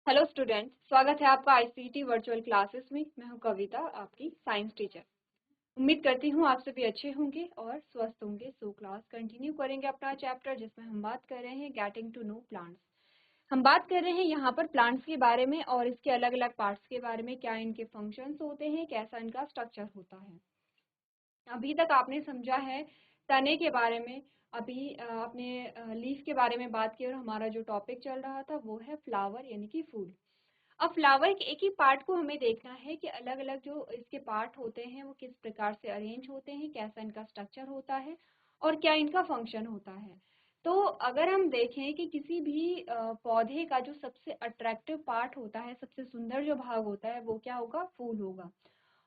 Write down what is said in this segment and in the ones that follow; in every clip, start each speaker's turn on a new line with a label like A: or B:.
A: Hello student, स्वागत है आपका आईसीटी वर्चुअल क्लासेस में। मैं हूं कविता, आपकी साइंस टीचर। उम्मीद करती हूं आप सभी अच्छे होंगे और स्वस्थ होंगे। सो क्लास कंटिन्यू करेंगे अपना चैप्टर, जिसमें हम बात कर रहे हैं गेटिंग टू नो प्लांट्स। हम बात कर रहे हैं यहाँ पर प्लांट्स के बारे में और इसके अलग अलग पार्ट्स के बारे में, क्या इनके फंक्शंस होते हैं, कैसा इनका स्ट्रक्चर होता है। अभी तक आपने समझा है तने के बारे में, अभी आपने लीफ के बारे में बात की और हमारा जो टॉपिक चल रहा था वो है फ्लावर यानी कि फूल। अब फ्लावर के एक ही पार्ट को हमें देखना है कि अलग अलग जो इसके पार्ट होते हैं वो किस प्रकार से अरेंज होते हैं, कैसा इनका स्ट्रक्चर होता है और क्या इनका फंक्शन होता है। तो अगर हम देखें कि किसी भी पौधे का जो सबसे अट्रैक्टिव पार्ट होता है, सबसे सुंदर जो भाग होता है, वो क्या होगा? फूल होगा।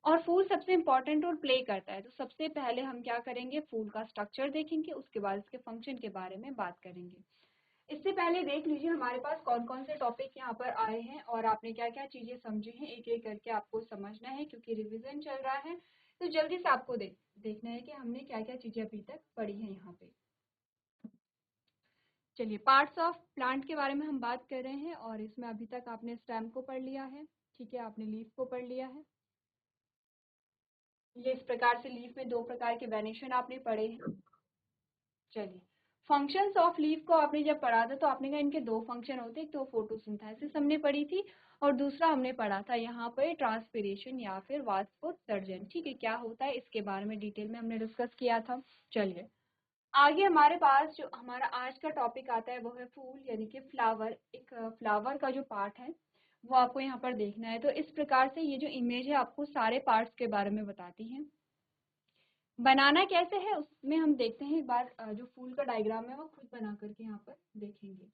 A: और फूल सबसे इम्पोर्टेंट रोल प्ले करता है। तो सबसे पहले हम क्या करेंगे? फूल का स्ट्रक्चर देखेंगे, उसके बाद इसके फंक्शन के बारे में बात करेंगे। इससे पहले देख लीजिए हमारे पास कौन कौन से टॉपिक यहाँ पर आए हैं और आपने क्या क्या चीजें समझी हैं। एक एक करके आपको समझना है, क्योंकि रिवीजन चल रहा है। तो जल्दी से आपको देखना है कि हमने क्या क्या चीजें अभी तक पढ़ी हैं यहाँ पे। चलिए, पार्ट्स ऑफ प्लांट के बारे में हम बात कर रहे हैं और इसमें अभी तक आपने स्टेम को पढ़ लिया है, ठीक है, आपने लीफ को पढ़ लिया है। ये इस प्रकार से लीफ में दो प्रकार के वेनेशन आपने पढ़े हैं। चलिए, फंक्शंस ऑफ लीफ को आपने जब पढ़ा था तो आपने कहा इनके दो फंक्शन होते हैं। एक तो फोटोसिंथेसिस हमने पढ़ी थी और दूसरा हमने पढ़ा था यहाँ पर ट्रांसपिरेशन या फिर वाष्पोत्सर्जन। ठीक है, क्या होता है इसके बारे में डिटेल में हमने डिस्कस किया था। चलिए, आगे हमारे पास जो हमारा आज का टॉपिक आता है वो है फूल यानी कि फ्लावर। एक फ्लावर का जो पार्ट है वो आपको यहाँ पर देखना है। तो इस प्रकार से ये जो इमेज है आपको सारे पार्ट्स के बारे में बताती है। बनाना कैसे है उसमें हम देखते हैं एक बार। जो फूल का डायग्राम है वो खुद बना करके यहाँ पर देखेंगे।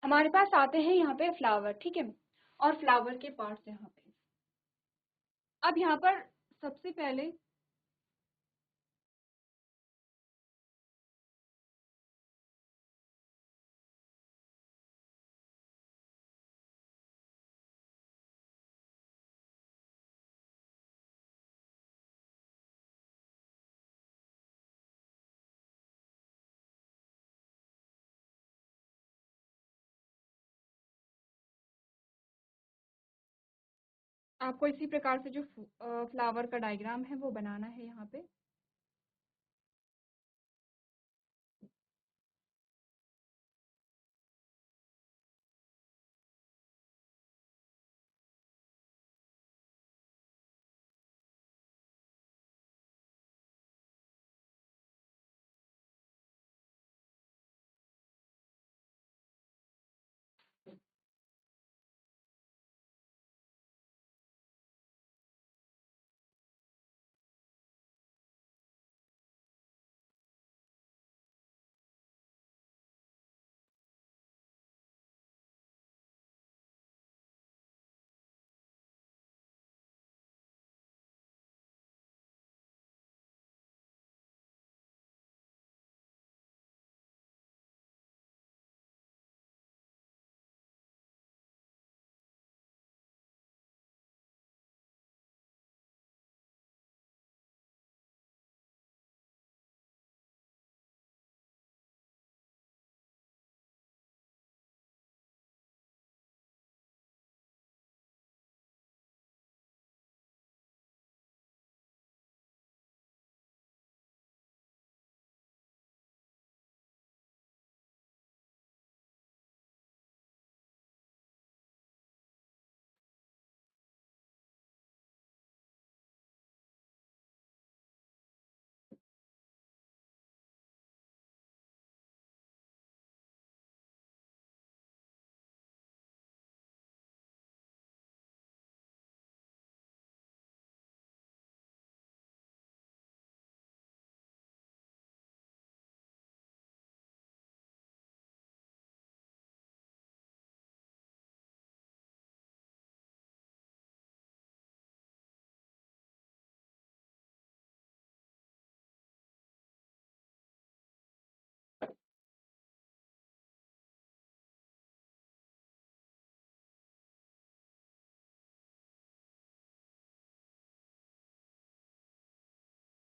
A: हमारे पास आते हैं यहाँ पे फ्लावर, ठीक है, और फ्लावर के पार्ट्स यहाँ पे। अब यहाँ पर सबसे पहले आपको इसी प्रकार से जो फ्लावर का डायग्राम है वो बनाना है यहाँ पे।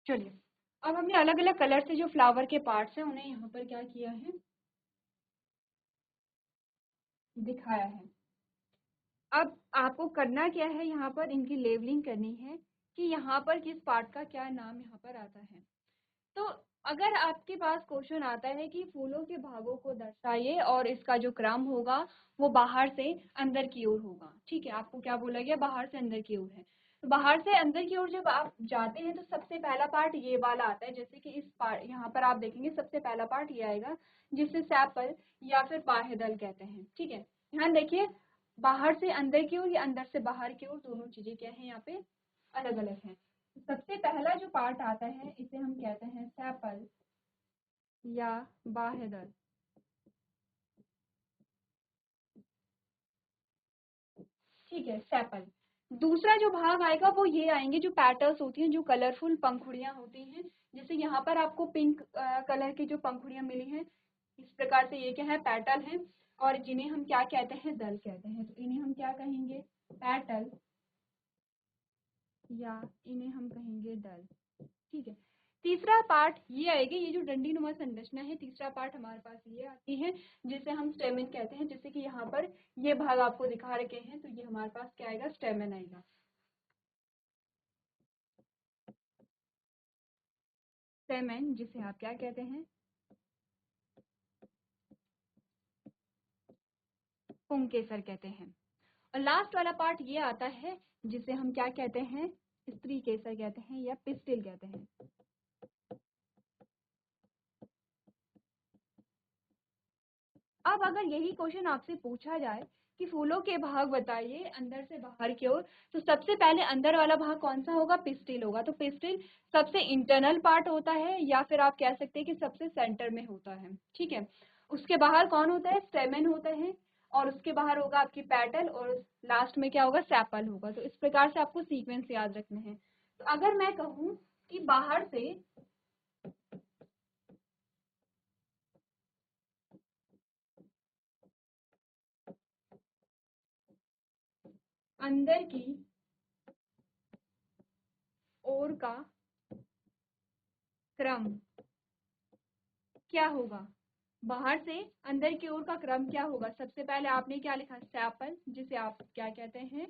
A: चलिए, अब हमने अलग अलग कलर से जो फ्लावर के पार्ट्स हैं उन्हें यहाँ पर क्या किया है, दिखाया है। अब आपको करना क्या है, यहाँ पर इनकी लेबलिंग करनी है कि यहाँ पर किस पार्ट का क्या नाम यहाँ पर आता है। तो अगर आपके पास क्वेश्चन आता है कि फूलों के भागों को दर्शाइए और इसका जो क्रम होगा वो बाहर से अंदर की ओर होगा, ठीक है, आपको क्या बोला गया, बाहर से अंदर की ओर है। तो बाहर से अंदर की ओर जब आप जाते हैं तो सबसे पहला पार्ट ये वाला आता है, जैसे कि इस पार्ट यहाँ पर आप देखेंगे सबसे पहला पार्ट ये आएगा जिसे सैपल या फिर बाह्यदल कहते हैं, ठीक है। ध्यान देखिए, बाहर से अंदर की ओर या अंदर से बाहर की ओर दोनों चीजें क्या है यहाँ पे अलग अलग है। सबसे पहला जो पार्ट आता है इसे हम कहते हैं सैपल या बाह्यदल, ठीक है, सैपल। दूसरा जो भाग आएगा वो ये आएंगे जो पैटल्स होती हैं, जो कलरफुल पंखुड़ियां होती हैं, जैसे यहाँ पर आपको पिंक कलर की जो पंखुड़ियां मिली हैं, इस प्रकार से ये क्या है, पैटल है। और जिन्हें हम क्या कहते हैं, दल कहते हैं। तो इन्हें हम क्या कहेंगे, पैटल, या इन्हें हम कहेंगे दल, ठीक है। तीसरा पार्ट ये आएगी, ये जो डंडी नुमा संरचना है, तीसरा पार्ट हमारे पास ये आती है जिसे हम स्टेमेन कहते हैं। जैसे कि यहाँ पर ये भाग आपको दिखा रखे हैं, तो ये हमारे पास क्या आएगा, स्टेमेन आएगा। स्टेमेन जिसे आप क्या कहते हैं, पुंकेसर कहते हैं। और लास्ट वाला पार्ट ये आता है जिसे हम क्या कहते हैं, स्त्री केसर कहते हैं या पिस्टिल कहते हैं। अब अगर यही क्वेश्चन आपसे पूछा जाए कि फूलों के भाग बताइए अंदर से बाहर की ओर, तो सबसे पहले अंदर वाला भाग कौन सा होगा, पिस्टिल होगा। तो पिस्टिल सबसे इंटरनल पार्ट होता है, या फिर आप कह सकते हैं कि सबसे सेंटर में होता है, ठीक है। उसके बाहर कौन होता है, स्टेमेन होता है, और उसके बाहर होगा आपकी पेटल, और लास्ट में क्या होगा, सैपल होगा। तो इस प्रकार से आपको सीक्वेंस याद रखने हैं। तो अगर मैं कहूँ कि बाहर से अंदर की ओर का क्रम क्या होगा, बाहर से अंदर की ओर का क्रम क्या होगा, सबसे पहले आपने क्या लिखा, सैपल जिसे आप क्या कहते हैं,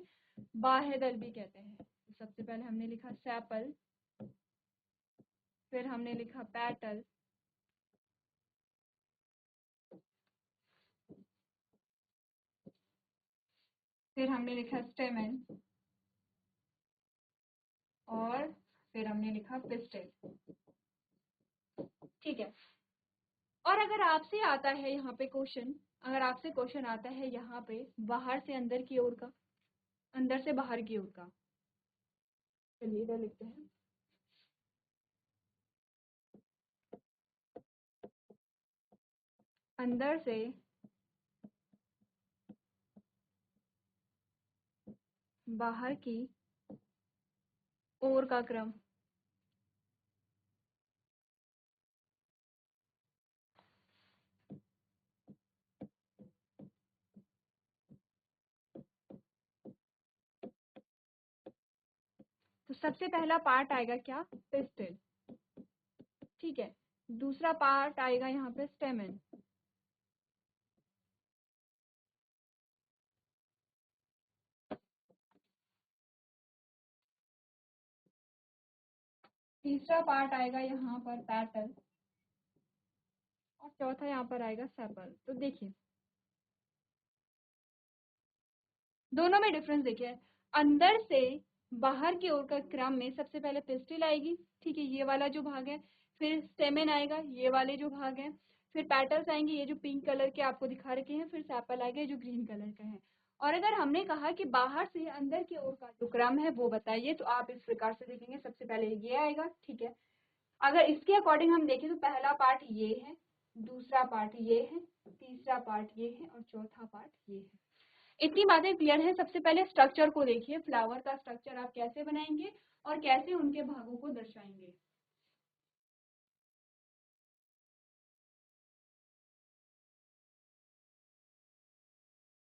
A: बाह्यदल भी कहते हैं। तो सबसे पहले हमने लिखा सेपल, फिर हमने लिखा पेटल, फिर हमने लिखा स्टेमन, और फिर हमने लिखा पिस्टल। ठीक है। और अगर आपसे आता है यहाँ पे क्वेश्चन, अगर आपसे क्वेश्चन आता है यहाँ पे बाहर से अंदर की ओर का, अंदर से बाहर की ओर का, चलिए इधर लिखते हैं। अंदर से बाहर की ओर का क्रम। तो सबसे पहला पार्ट आएगा क्या, पिस्टल। ठीक है। दूसरा पार्ट आएगा यहाँ पे स्टेमन। तीसरा पार्ट आएगा यहाँ पर पेटल, और चौथा यहाँ पर आएगा सेपल। तो देखिए दोनों में डिफरेंस देखिए। अंदर से बाहर की ओर का क्रम में सबसे पहले पिस्टल आएगी, ठीक है, ये वाला जो भाग है। फिर स्टेमन आएगा, ये वाले जो भाग हैं। फिर पेटल्स आएंगे, ये जो पिंक कलर के आपको दिखा रखे हैं। फिर सेपल आएगा जो ग्रीन कलर का है। और अगर हमने कहा कि बाहर से अंदर की ओर का जो क्रम है वो बताइए, तो आप इस प्रकार से देखेंगे। सबसे पहले ये आएगा, ठीक है। अगर इसके अकॉर्डिंग हम देखें तो पहला पार्ट ये है, दूसरा पार्ट ये है, तीसरा पार्ट ये है, और चौथा पार्ट ये है। इतनी बातें क्लियर है। सबसे पहले स्ट्रक्चर को देखिए, फ्लावर का स्ट्रक्चर आप कैसे बनाएंगे और कैसे उनके भागों को दर्शाएंगे।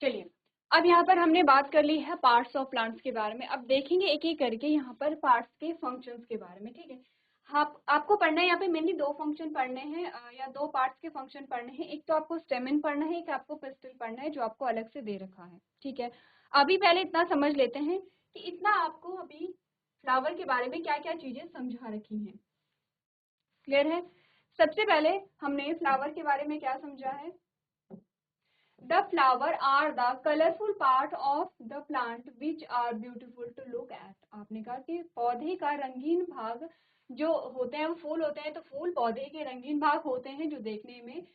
A: चलिए, अब यहाँ पर हमने बात कर ली है पार्ट्स ऑफ प्लांट्स के बारे में। अब देखेंगे एक एक करके यहाँ पर पार्ट्स के फंक्शंस के बारे में। ठीक है। आपको पढ़ना है यहाँ पे मेनली दो फंक्शन पढ़ने हैं, या दो पार्ट्स के फंक्शन पढ़ने हैं। एक तो आपको स्टेमन पढ़ना है, एक आपको पिस्टल पढ़ना है, जो आपको अलग से दे रखा है। ठीक है। अभी पहले इतना समझ लेते हैं कि इतना आपको अभी फ्लावर के बारे में क्या क्या चीजें समझा रखी हैं। क्लियर है। सबसे पहले हमने फ्लावर के बारे में क्या समझा है। The flower are the colorful part of the plant which are beautiful to look at। आपने कहा कि पौधे का रंगीन भाग जो होते हैं वो फूल होते हैं। तो फूल पौधे के रंगीन भाग होते हैं जो देखने में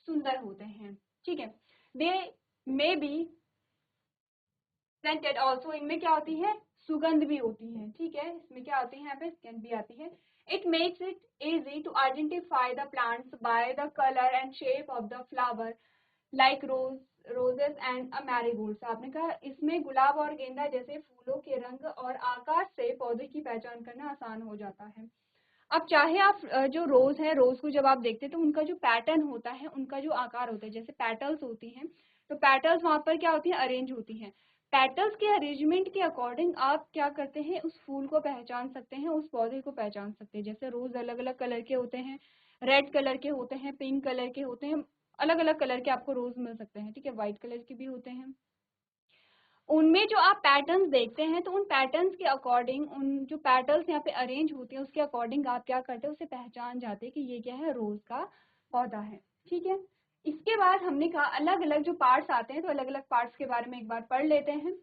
A: सुंदर होते हैं। ठीक है। They may be scented also। इनमें क्या होती है, सुगंध भी होती है। ठीक है। इसमें क्या होती है, यहाँ पे स्कैन भी आती है। It makes it easy to identify the plants by the color and shape of the flower like roses and marigolds. आपने कहा इसमें गुलाब और गेंदा जैसे फूलों के रंग और आकार से पौधे की पहचान करना आसान हो जाता है। अब चाहे आप जो रोज है, रोज को जब आप देखते हैं तो उनका जो पैटर्न होता है, उनका जो आकार होता है, जैसे पेटल्स होती हैं, तो पेटल्स वहां पर क्या होती है, अरेंज होती हैं। पेटल्स के अरेंजमेंट के अकॉर्डिंग आप क्या करते हैं, उस फूल को पहचान सकते हैं, उस पौधे को पहचान सकते हैं। जैसे रोज अलग अलग कलर के होते हैं, रेड कलर के होते हैं, पिंक कलर के होते हैं, अलग अलग कलर के आपको रोज मिल सकते हैं। ठीक है। व्हाइट कलर के भी होते हैं। उनमें जो आप पैटर्न्स देखते हैं, तो उन पैटर्न्स के अकॉर्डिंग, उन जो पैटर्न्स यहाँ पे अरेंज होते हैं उसके अकॉर्डिंग आप क्या करते हैं, उसे पहचान जाते हैं कि ये क्या है, रोज का पौधा है। ठीक है। इसके बाद हमने कहा अलग अलग जो पार्ट्स आते हैं, तो अलग अलग पार्ट्स के बारे में एक बार पढ़ लेते हैं।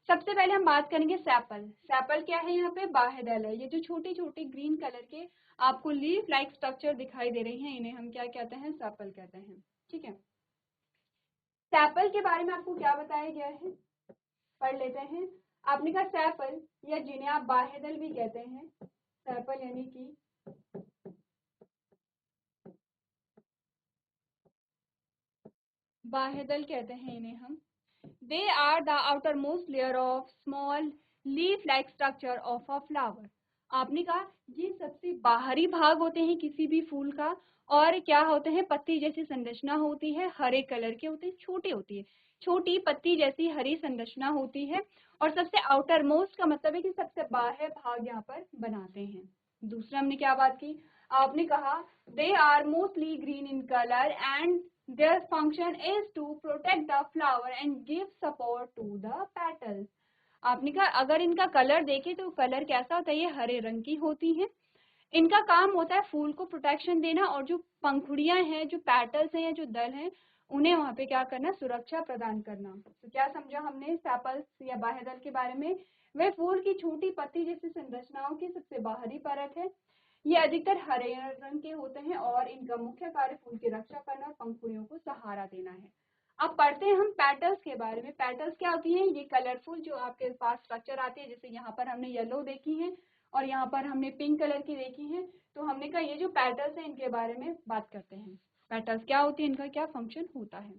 A: सबसे पहले हम बात करेंगे सेपल। सेपल क्या है, यहाँ पे बाह्यदल है। ये जो छोटी छोटी ग्रीन कलर के आपको लीफ लाइक स्ट्रक्चर दिखाई दे रही है, इन्हें हम क्या कहते हैं, सेपल कहते हैं। ठीक है। सेपल के बारे में आपको क्या बताया गया है, पढ़ लेते हैं। आपने कहा सेपल, या जिन्हें आप बाह्यदल भी कहते हैं, सेपल यानी कि बाह्यदल कहते हैं इन्हें हम। They are the outer most layer of small leaf like structure of a flower. आपने कहा ये सबसे बाहरी भाग होते हैं किसी भी फूल का, और क्या होते हैं, पत्ती जैसी संरचना होती है, हरे कलर के होते हैं, छोटी होती है, छोटी पत्ती जैसी हरी संरचना होती है। और सबसे आउटर मोस्ट का मतलब है कि सबसे बाहर भाग यहाँ पर बनाते हैं। दूसरा हमने क्या बात की, आपने कहा they are mostly green in colour and their function is to protect the flower and give support to the petals। आपने कहा अगर इनका कलर देखें तो कलर कैसा होता है, ये हरे रंग की होती हैं। इनका काम होता है फूल को प्रोटेक्शन देना, और जो पंखुड़ियां हैं, जो पेटल्स हैं या जो दल हैं, उन्हें वहां पे क्या करना, सुरक्षा प्रदान करना। तो क्या समझा हमने सेपल्स या बाह्य दल के बारे में? वे फूल की छोटी पत्ती जैसी संरचनाओं की सबसे बाहरी परत है। ये अधिकतर हरे रंग के होते हैं और इनका मुख्य कार्य फूल की रक्षा करना और पंखुड़ियों को सहारा देना है। अब पढ़ते हैं हम पेटल्स के बारे में। पेटल्स क्या होती हैं? ये कलरफुल जो आपके पास स्ट्रक्चर आती है, जैसे यहाँ पर हमने येलो देखी है और यहाँ पर हमने पिंक कलर की देखी है। तो हमने कहा ये जो पेटल्स हैं इनके बारे में बात करते हैं। पेटल्स क्या होती है, इनका क्या फंक्शन होता है?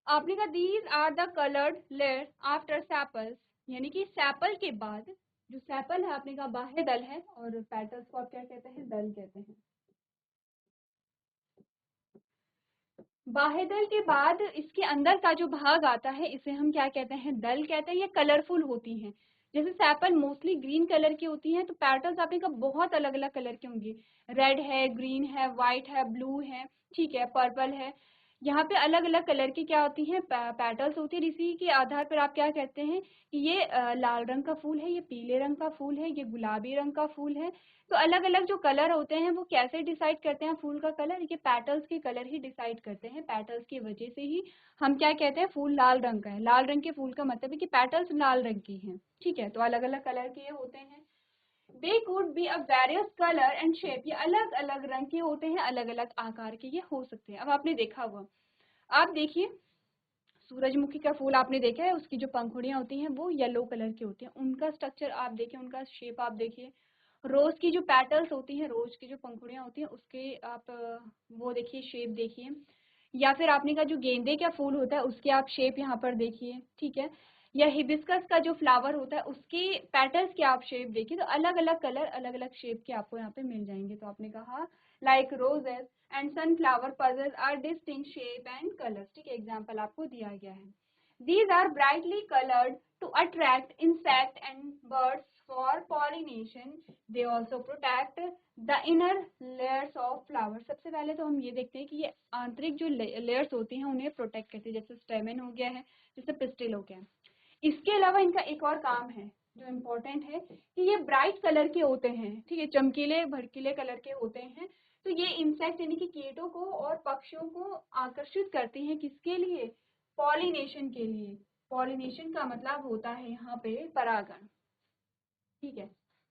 A: आपने कहा these are the coloured layer after sepals, यानी कि सेपल के बाद, जो सेपल है आपने कहा बाह्य दल है, और पेटल्स को आप क्या कहते हैं, दल कहते हैं। बाह्य दल के बाद इसके अंदर का जो भाग आता है इसे हम क्या कहते हैं, दल कहते हैं। ये कलरफुल होती हैं। जैसे सेपल मोस्टली ग्रीन कलर की होती हैं, तो पेटल्स आपने कहा बहुत अलग अलग कलर की होंगी। रेड है, ग्रीन है, व्हाइट है, ब्लू है, ठीक है, पर्पल है। यहाँ पे अलग अलग कलर की क्या होती हैं, पेटल्स होती है। इसी के आधार पर आप क्या कहते हैं कि ये लाल रंग का फूल है, ये पीले रंग का फूल है, ये गुलाबी रंग का फूल है। तो अलग अलग जो कलर होते हैं वो कैसे डिसाइड करते हैं फूल का कलर? ये पेटल्स के कलर ही डिसाइड करते हैं। पेटल्स की वजह से ही हम क्या कहते हैं, फूल लाल रंग का है। लाल रंग के फूल का मतलब है कि पेटल्स लाल रंग की हैं, ठीक है। तो अलग अलग कलर के ये होते हैं। They could be a various colour and shape, ये अलग अलग रंग के होते हैं, अलग अलग आकार के ये हो सकते हैं। अब आपने देखा हुआ, आप देखिए सूरजमुखी का फूल आपने देखा है, उसकी जो पंखुड़ियां होती हैं वो येलो कलर की होती हैं। उनका स्ट्रक्चर आप देखिए, उनका शेप आप देखिए। रोज की जो पेटल्स होती हैं, रोज की जो पंखुड़ियां होती हैं, उसके आप वो देखिए, शेप देखिए। या फिर आपने कहा जो गेंदे का फूल होता है उसके आप शेप यहाँ पर देखिए, ठीक है। या हिबिस्कस का जो फ्लावर होता है उसके पेटल्स के आप शेप देखिए। तो अलग अलग कलर, अलग अलग शेप के आपको यहाँ पे मिल जाएंगे। तो आपने कहा like roses and sunflower puzzles are distinct shape and colours, ठीक है, एग्जाम्पल आपको दिया गया है। These are brightly colored to attract insect and birds for pollination. They also protect the inner layers of flowers. सबसे पहले तो हम ये देखते हैं कि ये आंतरिक जो लेयर्स होती हैं उन्हें प्रोटेक्ट करती है, जैसे स्टेमन हो गया है, जैसे पिस्टिल हो गया है। इसके अलावा इनका एक और काम है जो इम्पोर्टेंट है कि ये ब्राइट कलर के होते हैं, ठीक है, चमकीले भड़कीले कलर के होते हैं। तो ये इंसेक्ट यानी कि कीटों को और पक्षियों को आकर्षित करती हैं, किसके लिए? पॉलिनेशन के लिए। पॉलिनेशन का मतलब होता है यहाँ पे परागण, ठीक है।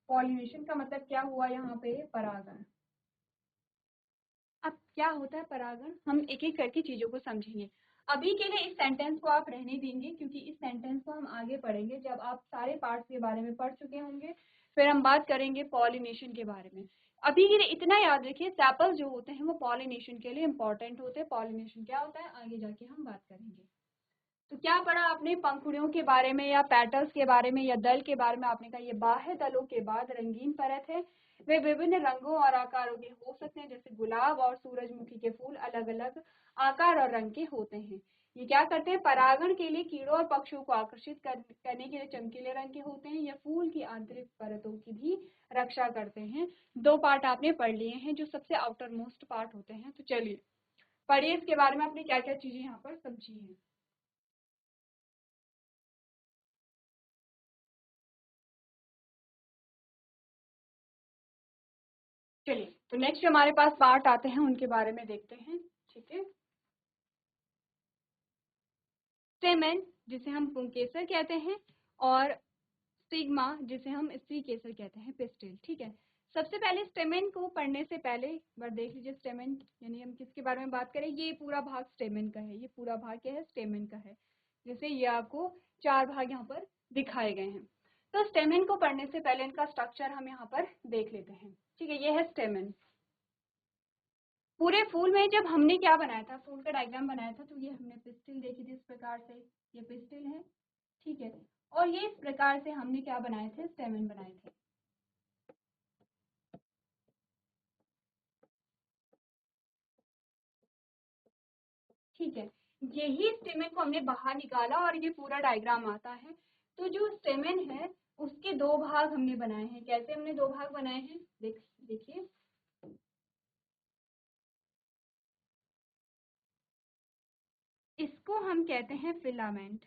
A: पॉलिनेशन का मतलब क्या हुआ यहाँ पे? परागण। अब क्या होता है परागण, हम एक एक करके चीजों को समझेंगे। अभी के लिए इस सेंटेंस को आप रहने देंगे, क्योंकि इस सेंटेंस को हम आगे पढ़ेंगे जब आप सारे पार्ट्स के बारे में पढ़ चुके होंगे। फिर हम बात करेंगे पॉलिनेशन के बारे में। अभी के लिए इतना याद रखिए, सेपल्स जो होते हैं वो पॉलिनेशन के लिए इंपॉर्टेंट होते हैं। पॉलिनेशन क्या होता है आगे जाके हम बात करेंगे। तो क्या पढ़ा आपने? पंखुड़ियों के बारे में या पेटल्स के बारे में या दल के बारे में। आपने कहा ये बाह्य दलों के बाद रंगीन परत है। वे विभिन्न रंगों और आकारों के हो सकते हैं, जैसे गुलाब और सूरजमुखी के फूल अलग अलग आकार और रंग के होते हैं। ये क्या करते हैं? परागण के लिए कीड़ों और पक्षियों को आकर्षित करने के लिए चमकीले रंग के होते हैं। या फूल की आंतरिक परतों की भी रक्षा करते हैं। दो पार्ट आपने पढ़ लिए हैं जो सबसे आउटर मोस्ट पार्ट होते हैं। तो चलिए पढ़िए इसके बारे में, आपने क्या क्या चीजें यहाँ पर समझी हैं। चलिए तो नेक्स्ट हमारे पास पार्ट आते हैं, उनके बारे में देखते हैं, ठीक है। स्टेमेन जिसे हम पुंकेसर कहते हैं, और स्टिग्मा जिसे हम स्त्री केसर कहते हैं, पिस्टिल, ठीक है। सबसे पहले स्टेमेन को पढ़ने से पहले एक बार देख लीजिए स्टेमेन यानी हम किसके बारे में बात करें। ये पूरा भाग स्टेमेन का है, ये पूरा भाग क्या है? स्टेमेन का है। जैसे ये आपको चार भाग यहाँ पर दिखाए गए हैं। तो स्टेमेन को पढ़ने से पहले इनका स्ट्रक्चर हम यहाँ पर देख लेते हैं, ठीक है। ये है स्टेमेन। पूरे फूल में जब हमने क्या बनाया था, फूल का डायग्राम बनाया था, तो ये हमने पिस्टिल देखी थी इस प्रकार से। ये पिस्टिल है, ठीक है। और ये इस प्रकार से हमने क्या बनाए थे? स्टेमन बनाए थे, ठीक है। यही स्टेमन को हमने बाहर निकाला और ये पूरा डायग्राम आता है। तो जो स्टेमन है उसके दो भाग हमने बनाए हैं। कैसे हमने दो भाग बनाए हैं? देखिए, इसको हम कहते हैं फिलामेंट।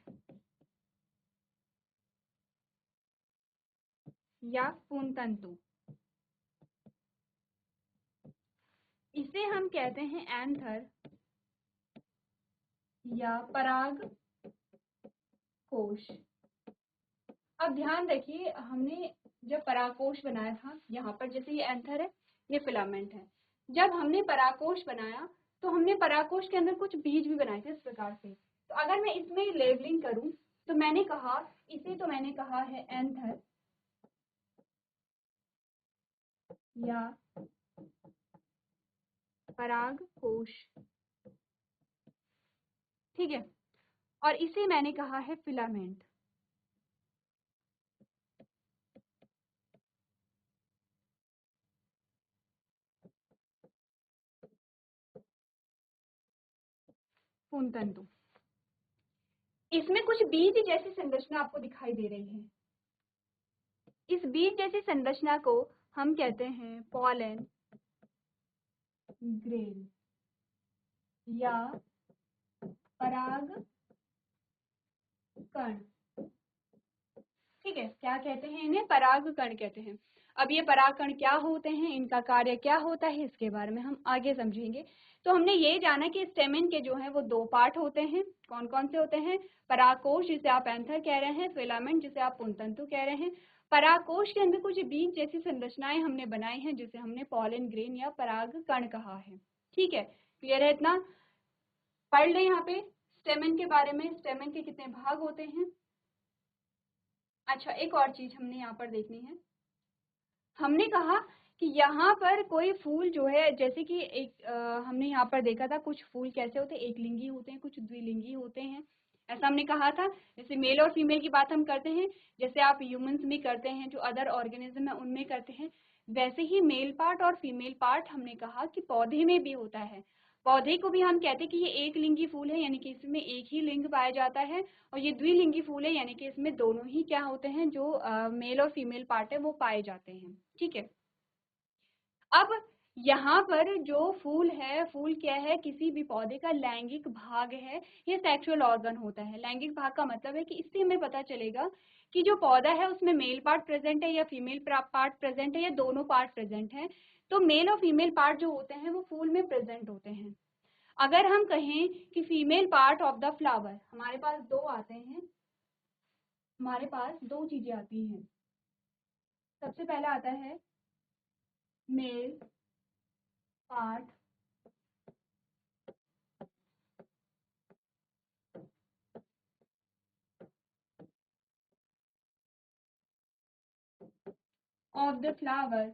A: या पुंतंतु। इसे हम कहते हैं एंथर या पराग कोश। अब ध्यान रखिए, हमने जब परागकोश बनाया था, यहाँ पर जैसे ये एंथर है, ये फिलामेंट है। जब हमने परागकोश बनाया तो हमने परागकोश के अंदर कुछ बीज भी बनाए थे इस प्रकार से। तो अगर मैं इसमें लेबलिंग करूं तो मैंने कहा है एंथर या परागकोश, ठीक है, और इसे मैंने कहा है फिलामेंट। पुंतंतु। इसमें कुछ बीज जैसी संरचना आपको दिखाई दे रही है। इस बीज जैसी संरचना को हम कहते हैं पॉलन ग्रेन या पराग कण, ठीक है। क्या कहते हैं इन्हें? पराग कण कहते हैं। अब ये पराग कण क्या होते हैं, इनका कार्य क्या होता है, इसके बारे में हम आगे समझेंगे। तो हमने ये जाना कि स्टेमेन के जो है वो दो पार्ट होते हैं। कौन कौन से होते हैं? परागकोश जिसे आप एंथर कह रहे हैं, फिलामेंट जिसे आप पुंतंतु कह रहे हैं। परागकोश के अंदर कुछ बीज जैसी संरचनाएं हमने बनाई हैं जिसे हमने पॉलन ग्रेन या पराग कण कहा है, ठीक है। क्लियर है इतना? पढ़ लें यहाँ पे स्टेमेन के बारे में, स्टेमेन के कितने भाग होते हैं। अच्छा, एक और चीज हमने यहाँ पर देखनी है। हमने कहा कि यहाँ पर कोई फूल जो है, जैसे कि एक हमने यहाँ पर देखा था कुछ फूल कैसे होते हैं, एक लिंगी होते हैं, कुछ द्विलिंगी होते हैं, ऐसा हमने कहा था। जैसे मेल और फीमेल की बात हम करते हैं, जैसे आप ह्यूमंस में करते हैं, जो अदर ऑर्गेनिज्म है उनमें करते हैं, वैसे ही मेल पार्ट और फीमेल पार्ट हमने कहा कि पौधे में भी होता है। पौधे को भी हम कहते हैं कि ये एक लिंगी फूल है, यानी कि इसमें एक ही लिंग पाया जाता है, और ये द्विलिंगी फूल है, यानी कि इसमें दोनों ही क्या होते हैं, जो मेल और फीमेल पार्ट है वो पाए जाते हैं, ठीक है। अब यहाँ पर जो फूल है, फूल क्या है? किसी भी पौधे का लैंगिक भाग है, ये सेक्सुअल ऑर्गन होता है। लैंगिक भाग का मतलब है कि इससे हमें पता चलेगा कि जो पौधा है उसमें मेल पार्ट प्रेजेंट है या फीमेल पार्ट प्रेजेंट है या दोनों पार्ट प्रेजेंट है। तो मेल और फीमेल पार्ट जो होते हैं वो फूल में प्रेजेंट होते हैं। अगर हम कहें कि female part of the flower, हमारे पास दो आते हैं, हमारे पास दो चीजें आती हैं। सबसे पहला आता है male part of the flower,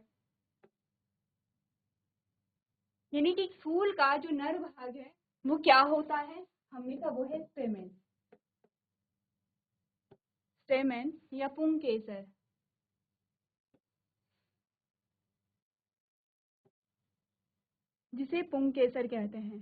A: यानी कि फूल का जो नर भाग है वो क्या होता है? हमने कहा वो है स्टेमेन, स्टेमेन या पुंकेसर, जिसे पुंकेसर कहते हैं।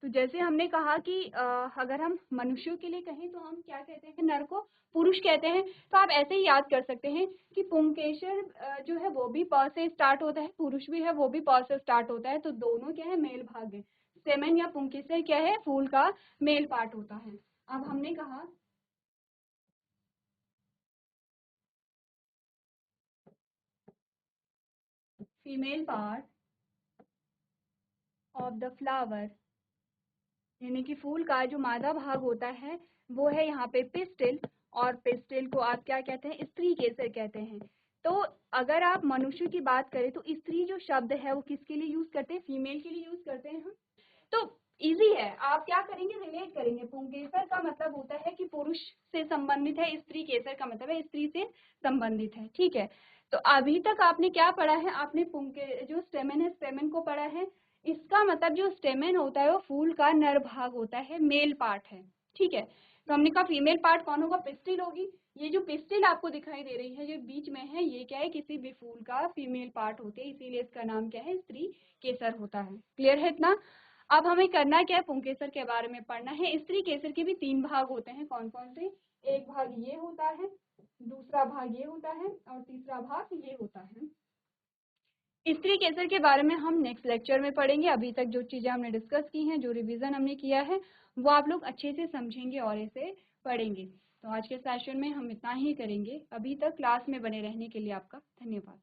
A: तो जैसे हमने कहा कि अगर हम मनुष्यों के लिए कहें तो हम क्या कहते हैं? नर को पुरुष कहते हैं। तो आप ऐसे ही याद कर सकते हैं कि पुंकेसर जो है वो भी प से स्टार्ट होता है, पुरुष भी है वो भी प से स्टार्ट होता है। तो दोनों क्या है? मेल भाग है। स्टेमेन या पुंकेसर क्या है? फूल का मेल पार्ट होता है। अब हमने कहा female part of the flower, यानी कि फूल का जो मादा भाग होता है वो है यहाँ पे पिस्टिल, और पिस्टिल को आप क्या कहते हैं? स्त्री केसर कहते हैं। तो अगर आप मनुष्य की बात करें तो स्त्री जो शब्द है वो किसके लिए यूज करते हैं? फीमेल के लिए यूज करते हैं हम। तो इजी है, आप क्या करेंगे? रिलेट करेंगे। पुंकेसर का मतलब होता है कि पुरुष से संबंधित है, स्त्री केसर का मतलब है स्त्री से संबंधित है, ठीक है। तो अभी तक आपने क्या पढ़ा है? आपने पुंके जो स्टेमेन है, स्टेमेन को पढ़ा है। इसका मतलब जो स्टेमेन होता है वो फूल का नर भाग होता है, मेल पार्ट है, ठीक है। तो हमने कहा फीमेल पार्ट कौन होगा? पिस्टिल होगी। ये जो पिस्टिल आपको दिखाई दे रही है, जो बीच में है, ये क्या है? किसी भी फूल का फीमेल पार्ट होते हैं, इसीलिए इसका नाम क्या है? स्त्री केसर होता है। क्लियर है इतना? अब हमें करना क्या है? पुंकेसर के बारे में पढ़ना है। स्त्री केसर के भी तीन भाग होते हैं। कौन कौन से? एक भाग ये होता है, दूसरा भाग ये होता है, और तीसरा भाग ये होता है। स्त्री केसर के बारे में हम नेक्स्ट लेक्चर में पढ़ेंगे। अभी तक जो चीजें हमने डिस्कस की हैं, जो रिवीजन हमने किया है, वो आप लोग अच्छे से समझेंगे और इसे पढ़ेंगे। तो आज के सेशन में हम इतना ही करेंगे। अभी तक क्लास में बने रहने के लिए आपका धन्यवाद।